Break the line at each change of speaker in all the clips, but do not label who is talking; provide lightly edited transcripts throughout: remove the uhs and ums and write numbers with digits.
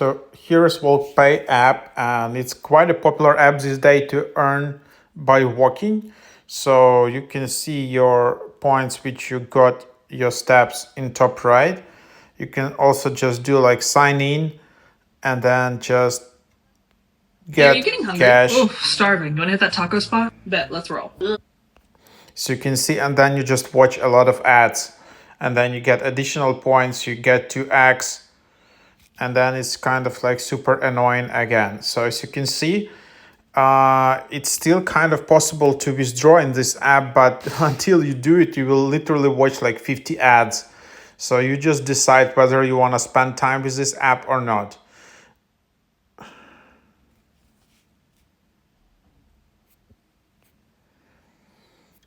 So here's WalkPay app, and it's quite a popular app this day to earn by walking. So you can see your points which you got, your steps in top right. You can also just do like sign in and then just
Hey, are you
get
getting hungry?
cash.
Oh, starving. You wanna hit that taco spot? Bet, let's roll.
So you can see, and then you just watch a lot of ads, and then you get additional points. You get 2x, and then it's kind of like super annoying again. So as you can see, it's still kind of possible to withdraw in this app, but until you do it, you will literally watch like 50 ads. So you just decide whether you want to spend time with this app or not.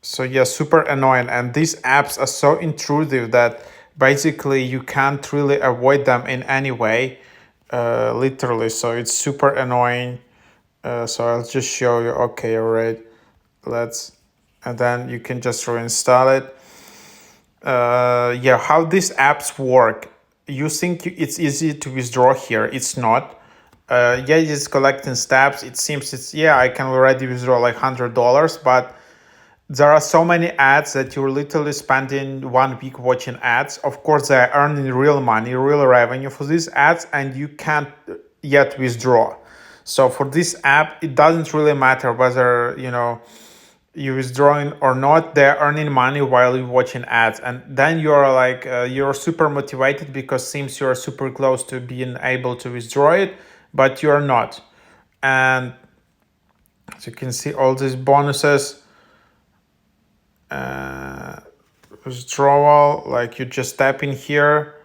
So yeah, super annoying. And these apps are so intrusive that basically you can't really avoid them in any way, literally. So it's super annoying. So I'll just show you. Okay, all right, and then you can just reinstall it. Yeah, how these apps work. You think it's easy to withdraw here. It's not. Yeah, it's collecting steps. It seems yeah, I can already withdraw like $100, but there are so many ads that you're literally spending 1 week watching ads. Of course, they're earning real money, real revenue for these ads, and you can't yet withdraw. So for this app, it doesn't really matter whether you're withdrawing or not. They're earning money while you're watching ads, and then you're like you're super motivated because seems you're super close to being able to withdraw it, but you're not. And as you can see, all these bonuses. Withdrawal, like you just tap in here,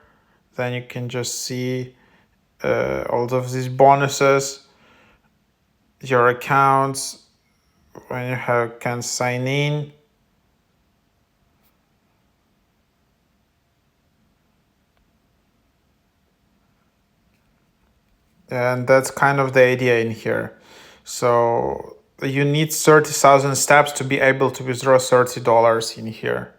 then you can just see all of these bonuses, your accounts when you can sign in. And that's kind of the idea in here. So you need 30,000 steps to be able to withdraw $30 in here.